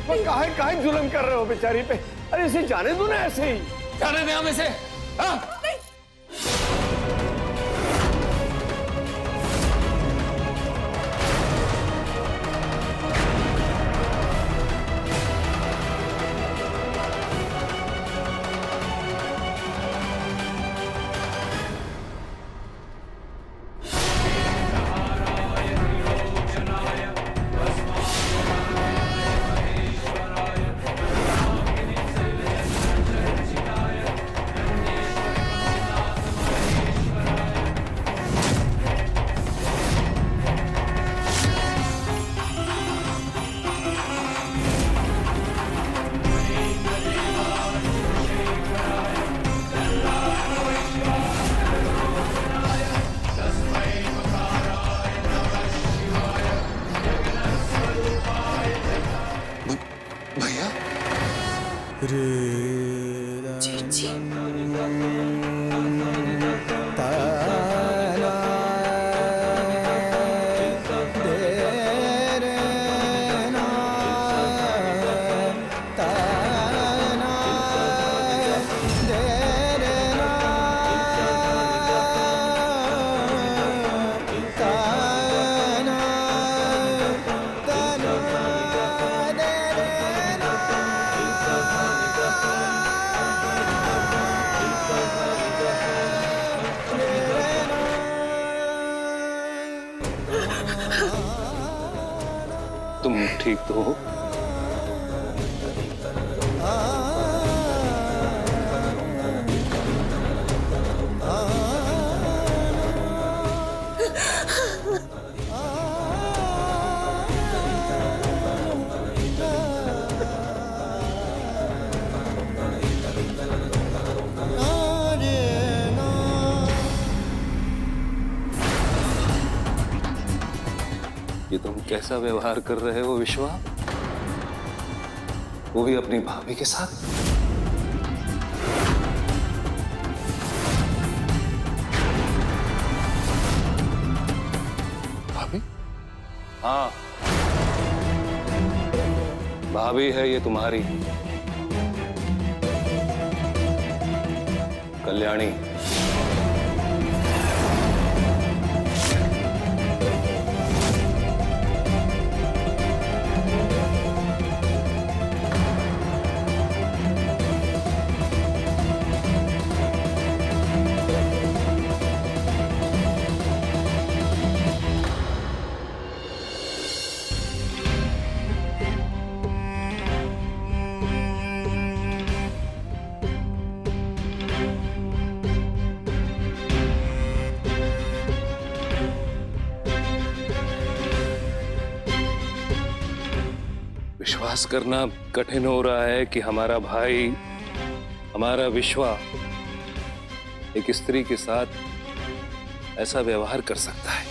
काहे काहे जुल्म कर रहे हो बेचारी पे? अरे इसे जाने दो ना, ऐसे ही जाने दे हम इसे। हाँ? भैया चीची तुम ठीक तो हो? ये तुम कैसा व्यवहार कर रहे हो विश्वा? वो भी अपनी भाभी के साथ? भाभी? हाँ, भाभी है ये तुम्हारी कल्याणी। विश्वास करना कठिन हो रहा है कि हमारा भाई, हमारा विश्वा एक स्त्री के साथ ऐसा व्यवहार कर सकता है।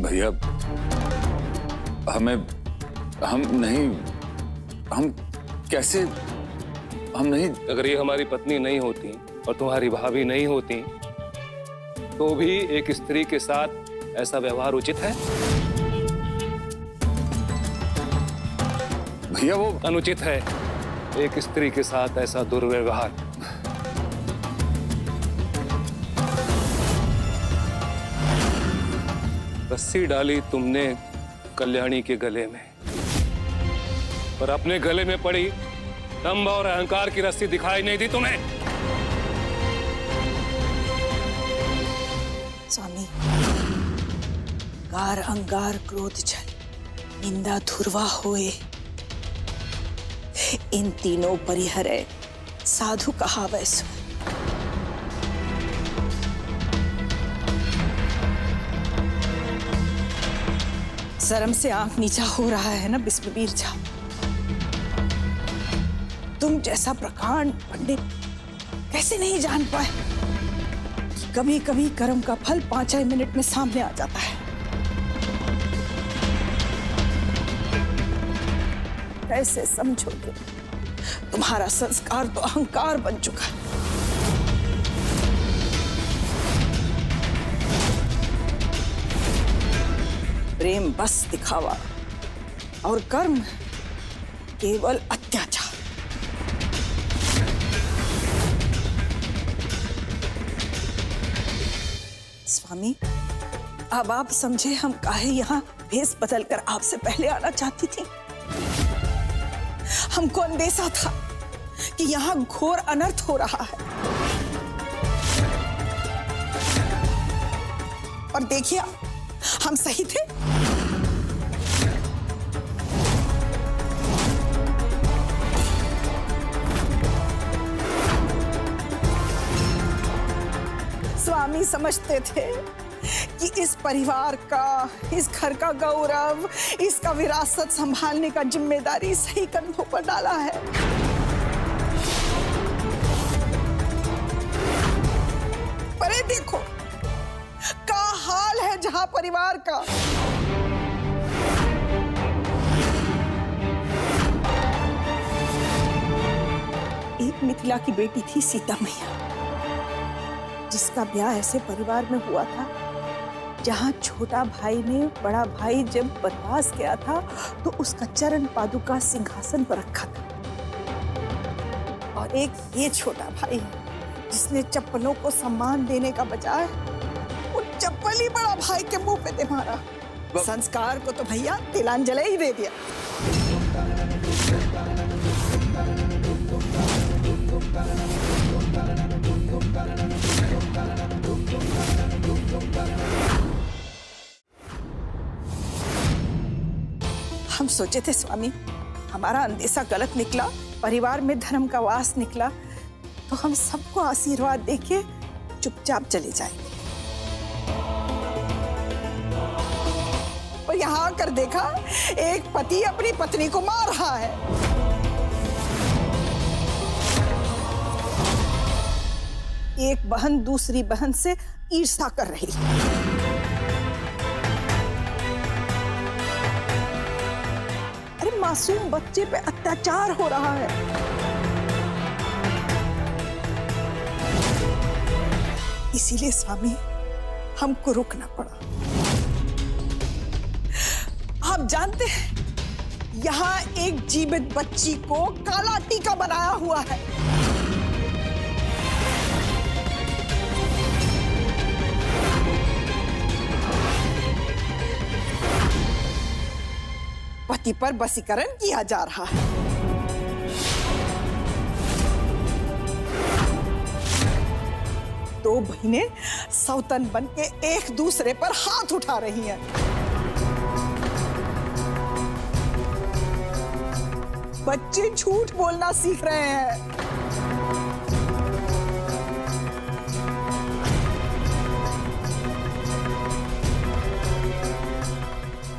भैया हम कैसे, हम नहीं। अगर ये हमारी पत्नी नहीं होती और तुम्हारी भाभी नहीं होती तो भी एक स्त्री के साथ ऐसा व्यवहार उचित है? भैया वो अनुचित है एक स्त्री के साथ ऐसा दुर्व्यवहार। रस्सी डाली तुमने कल्याणी के गले में, पर अपने गले में पड़ी दंभ और अहंकार की रस्सी दिखाई नहीं दी तुम्हें। स्वामी, कार अंगार क्रोध जल निंदा धुर्वा होए, इन तीनों परिहरे साधु कहावै सो। शर्म से आंख नीचा हो रहा है ना बिस्मिल्लाह झा। तुम जैसा प्रकांड पंडित कैसे नहीं जान पाए कि कभी कभी कर्म का फल 5 मिनट में सामने आ जाता है। कैसे समझोगे? तुम्हारा संस्कार तो अहंकार बन चुका है। प्रेम बस दिखावा और कर्म केवल अत्याचार। स्वामी, अब आप समझे हम काहे यहाँ भेष बदलकर आपसे पहले आना चाहती थी। हमको अंदेशा था कि यहाँ घोर अनर्थ हो रहा है, और देखिए हम सही थे। स्वामी समझते थे कि इस परिवार का, इस घर का गौरव, इसका विरासत संभालने का जिम्मेदारी सही कंधों पर डाला है। पर ये देखो क्या हाल है जहां परिवार का। एक मिथिला की बेटी थी सीता मैया, जिसका ब्याह ऐसे परिवार में हुआ था जहां छोटा भाई ने बड़ा भाई जब वनवास गया था तो उसका चरण पादुका सिंहासन पर रखा था। और एक ये छोटा भाई जिसने चप्पलों को सम्मान देने का बजाय वो चप्पल ही बड़ा भाई के मुंह पे दे मारा। संस्कार को तो भैया तिलांजलि ही दे दिया। हम सोचे थे स्वामी, हमारा अंदेशा गलत निकला, परिवार में धर्म का वास निकला, तो हम सबको आशीर्वाद देके चुपचाप चले जाएंगे। और यहाँ आकर देखा एक पति अपनी पत्नी को मार रहा है। एक बहन दूसरी बहन से ईर्ष्या कर रही है। अरे मासूम बच्चे पे अत्याचार हो रहा है। इसीलिए स्वामी हमको रुकना पड़ा। आप जानते हैं यहाँ एक जीवित बच्ची को काला टीका बनाया हुआ है। पति पर वशीकरण किया जा रहा है। दो बहनें सौतन बन के एक दूसरे पर हाथ उठा रही हैं। बच्चे झूठ बोलना सीख रहे हैं।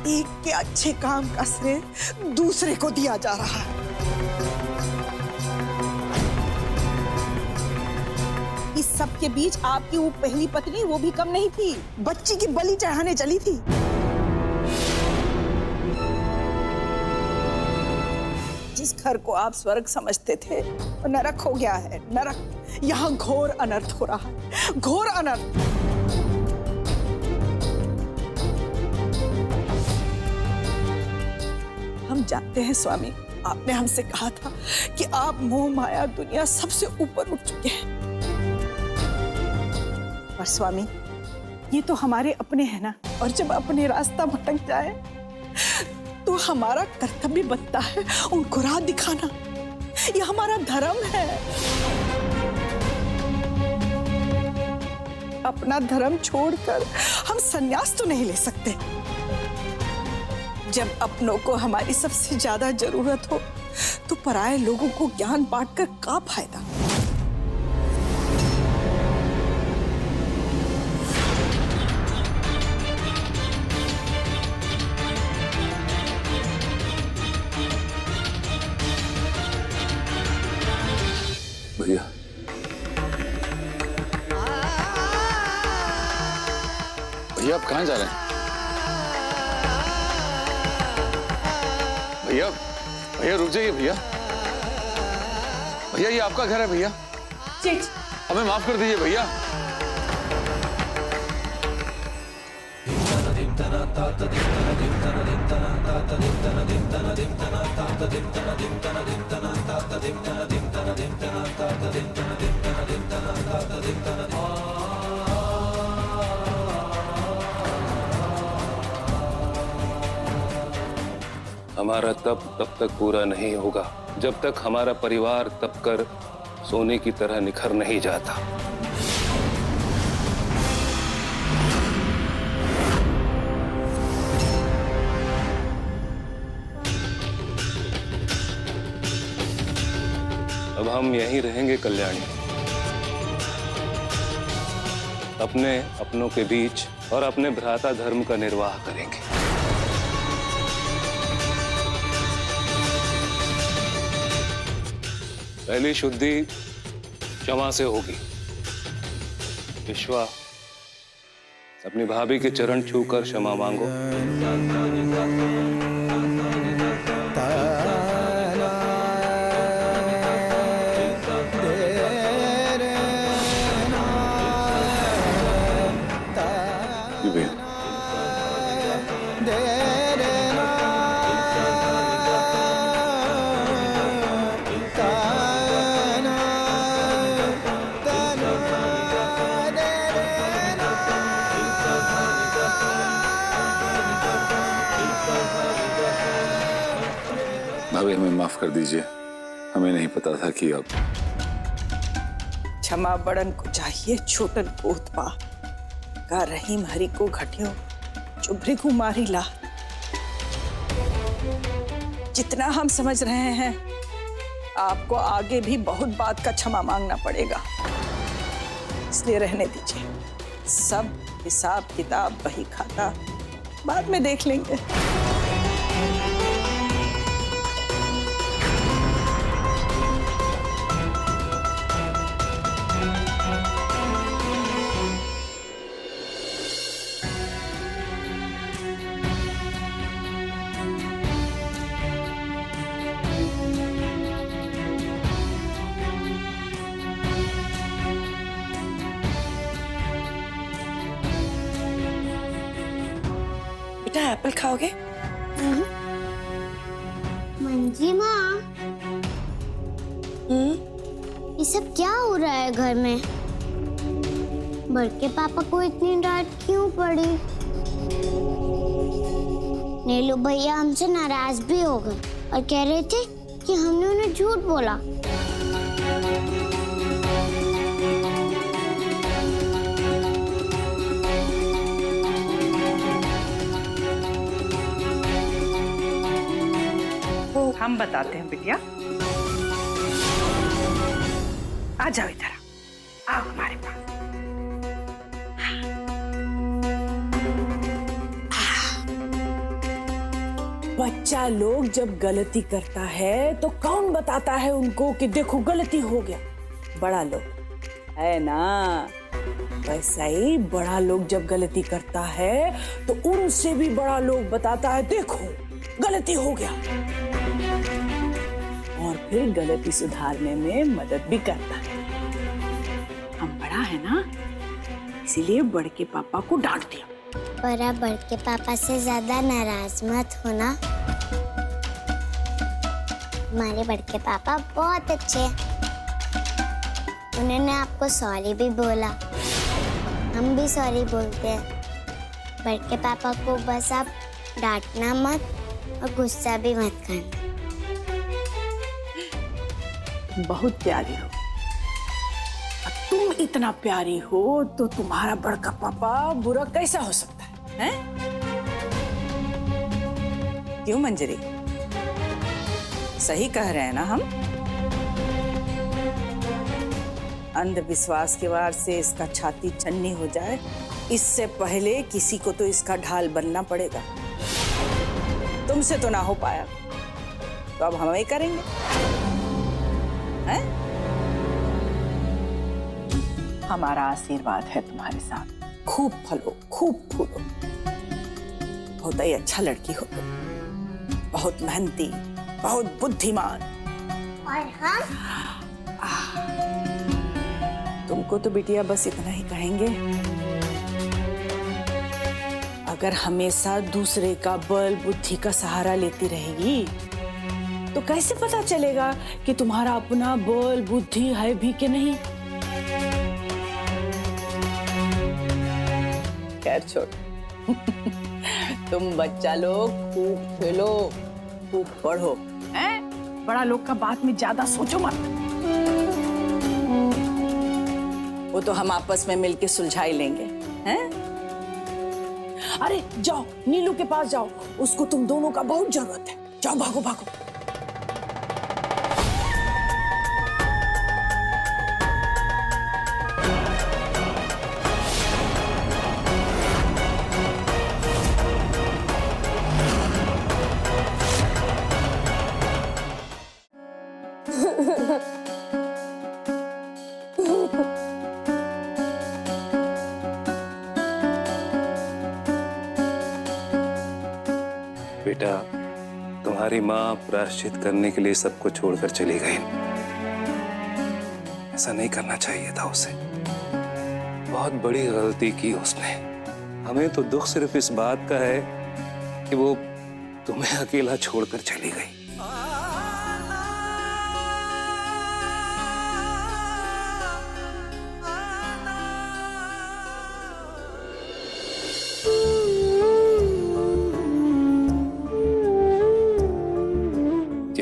एक के अच्छे काम का श्रेय दूसरे को दिया जा रहा है। इस सब के बीच आपकी वो पहली पत्नी वो भी कम नहीं थी, बच्ची की बलि चढ़ाने चली थी। जिस घर को आप स्वर्ग समझते थे वो नरक हो गया है। नरक, यहाँ घोर अनर्थ हो रहा है, घोर अनर्थ। हम जानते हैं स्वामी, आपने हमसे कहा था कि आप मोह माया दुनिया सबसे ऊपर उठ चुके हैं। पर स्वामी, ये तो हमारे अपने हैं ना, और जब अपने रास्ता भटक जाए तो हमारा कर्तव्य बनता है उनको राह दिखाना। ये हमारा धर्म है। अपना धर्म छोड़कर हम संन्यास तो नहीं ले सकते। जब अपनों को हमारी सबसे ज्यादा जरूरत हो तो पराये लोगों को ज्ञान बांटकर क्या फायदा। भैया, भैया आप कहाँ जा रहे हैं? भैया, भैया रुक जाइए भैया। भैया ये आपका घर है भैया, हमें माफ कर दीजिए भैया। हमारा तब तक पूरा नहीं होगा जब तक हमारा परिवार तप कर सोने की तरह निखर नहीं जाता। अब हम यहीं रहेंगे कल्याणी, अपने अपनों के बीच और अपने भ्राता धर्म का निर्वाह करेंगे। पहली शुद्धि क्षमा से होगी। विश्वा, अपनी भाभी के चरण छूकर क्षमा मांगो। भाभी हमें माफ कर दीजिए, हमें नहीं पता था कि अब क्षमा बड़न को चाहिए छोटन पोत पा का रहीम हरि को घटियो जो भृगु मारी ला। जितना हम समझ रहे हैं आपको आगे भी बहुत बात का क्षमा मांगना पड़ेगा, इसलिए रहने दीजिए। सब हिसाब किताब बही खाता बाद में देख लेंगे। बेटा एप्पल खाओगे? मंजी माँ, ये सब क्या हो रहा है घर में? बड़के पापा को इतनी डांट क्यों पड़ी? नीलू भैया हमसे नाराज भी हो गए और कह रहे थे कि हमने उन्हें झूठ बोला। हम बताते हैं बिटिया, आ जाओ इधर, आओ हमारे पास। बच्चा लोग जब गलती करता है तो कौन बताता है उनको कि देखो गलती हो गया? बड़ा लोग है ना। वैसा ही बड़ा लोग जब गलती करता है तो उनसे भी बड़ा लोग बताता है देखो गलती हो गया, और फिर गलती सुधारने में मदद भी करता है। हम बड़ा है ना, इसीलिए बड़के पापा को डांट दिया। बड़ा बड़के पापा से ज्यादा नाराज मत होना। हमारे बड़के पापा बहुत अच्छे हैं। उन्होंने आपको सॉरी भी बोला, हम भी सॉरी बोलते हैं। बड़के पापा को बस आप डांटना मत और गुस्सा भी मत करना। बहुत प्यारी हो। अब तुम इतना प्यारी हो तो तुम्हारा बड़का पापा बुरा कैसा हो सकता है? क्यों मंजरी, सही कह रहे हैं ना हम? अंधविश्वास के वार से इसका छाती छन्नी हो जाए, इससे पहले किसी को तो इसका ढाल बनना पड़ेगा। तुमसे तो ना हो पाया, तो अब हम ही करेंगे, हैं? हमारा आशीर्वाद है तुम्हारे साथ। खूब फलो, खूब फूलो। बहुत ही अच्छा लड़की हो तुम, बहुत मेहनती, बहुत बुद्धिमान। और हम? तुमको तो बिटिया बस इतना ही कहेंगे, अगर हमेशा दूसरे का बल बुद्धि का सहारा लेती रहेगी तो कैसे पता चलेगा कि तुम्हारा अपना बल बुद्धि है भी कि नहीं। खैर छोड़ तुम बच्चा लोग खूब खेलो खूब पढ़ो, हैं? बड़ा लोग का बात में ज्यादा सोचो मत। वो तो हम आपस में मिलके सुलझा ही लेंगे, हैं? अरे जाओ नीलू के पास जाओ, उसको तुम दोनों का बहुत जरूरत है। जाओ भागो भागो। बेटा, तुम्हारी माँ प्रायश्चित करने के लिए सबको छोड़कर चली गई। ऐसा नहीं करना चाहिए था उसे। बहुत बड़ी गलती की उसने। हमें तो दुख सिर्फ इस बात का है कि वो तुम्हें अकेला छोड़कर चली गई।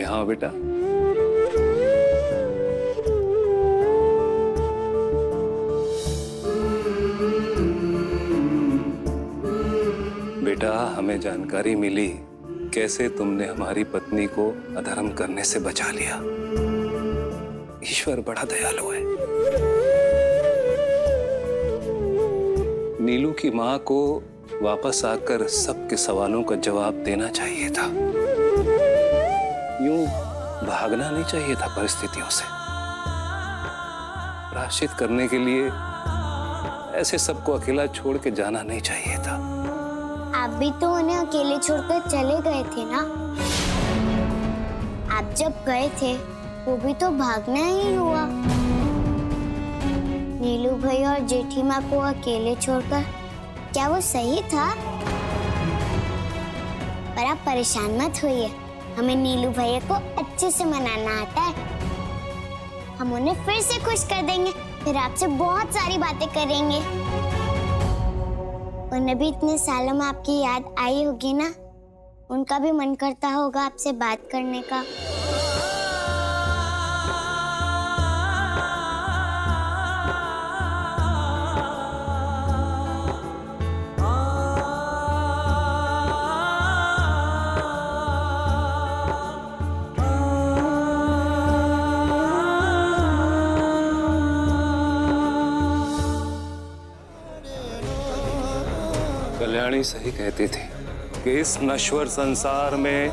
हाँ बेटा, बेटा हमें जानकारी मिली कैसे तुमने हमारी पत्नी को अधर्म करने से बचा लिया। ईश्वर बड़ा दयालु है। नीलू की मां को वापस आकर सबके सवालों का जवाब देना चाहिए था। यूं भागना नहीं चाहिए था परिस्थितियों से। प्रायश्चित करने के लिए ऐसे सबको अकेला छोड़ के जाना नहीं चाहिए था। आप भी तो उन्हें अकेले छोड़कर चले गए थे ना। आप जब गए थे वो भी तो भागना ही हुआ। नीलू भैया और जेठी माँ को अकेले छोड़कर क्या वो सही था? पर आप परेशान मत होइए, हमें नीलू भैया को अच्छे से मनाना आता है। हम उन्हें फिर से खुश कर देंगे, फिर आपसे बहुत सारी बातें करेंगे। उन्हें भी इतने सालों में आपकी याद आई होगी ना, उनका भी मन करता होगा आपसे बात करने का। कल्याणी सही कहती थी कि इस नश्वर संसार में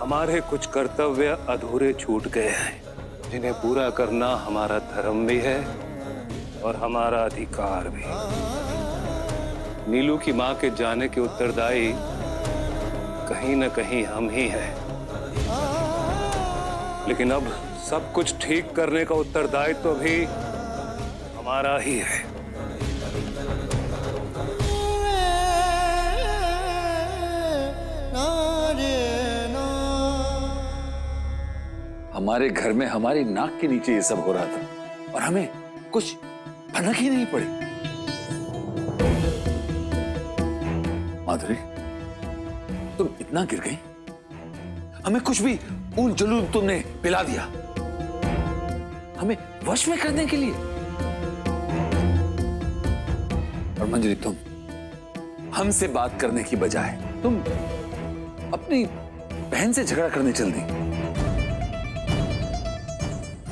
हमारे कुछ कर्तव्य अधूरे छूट गए हैं, जिन्हें पूरा करना हमारा धर्म भी है और हमारा अधिकार भी। नीलू की मां के जाने के उत्तरदायी कहीं न कहीं हम ही हैं, लेकिन अब सब कुछ ठीक करने का उत्तरदायित्व भी हमारा ही है। हमारे घर में हमारी नाक के नीचे ये सब हो रहा था और हमें कुछ भनक ही नहीं पड़ी। माधुरी, तुम इतना गिर गई, हमें कुछ भी ऊल जुलूल तुमने पिला दिया, हमें वश में करने के लिए। और मंजरी, तुम हमसे बात करने की बजाय तुम अपनी बहन से झगड़ा करने चल दी।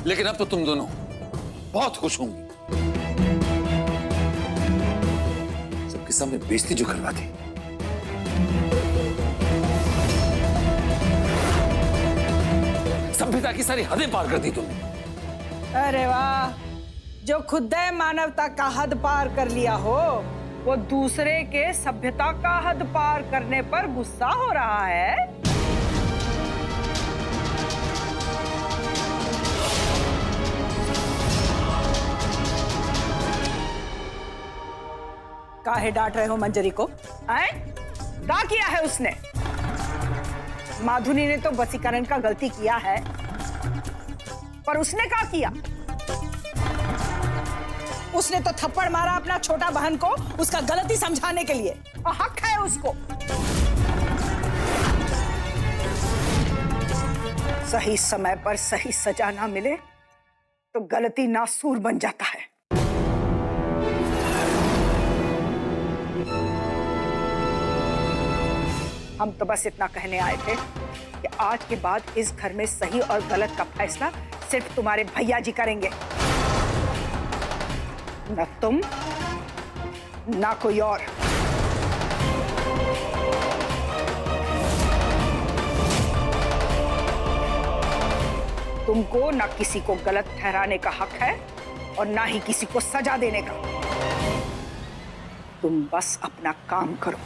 लेकिन अब तो तुम दोनों बहुत खुश होंगी। सबके सामने बेइज्जती जो करवा दी। सभ्यता की सारी हदें पार कर दी तुमने। अरे वाह, जो खुद मानवता का हद पार कर लिया हो, वो दूसरे के सभ्यता का हद पार करने पर गुस्सा हो रहा है। काहे डांट रहे हो मंजरी को? आए? क्या किया है उसने? माधुरी ने तो वसीकरण का गलती किया है, पर उसने क्या किया? उसने तो थप्पड़ मारा अपना छोटा बहन को उसका गलती समझाने के लिए, और हक है उसको। सही समय पर सही सजा ना मिले तो गलती नासूर बन जाता है। हम तो बस इतना कहने आए थे कि आज के बाद इस घर में सही और गलत का फैसला सिर्फ तुम्हारे भैया जी करेंगे, न तुम ना कोई और। तुमको ना किसी को गलत ठहराने का हक है और ना ही किसी को सजा देने का। तुम बस अपना काम करो।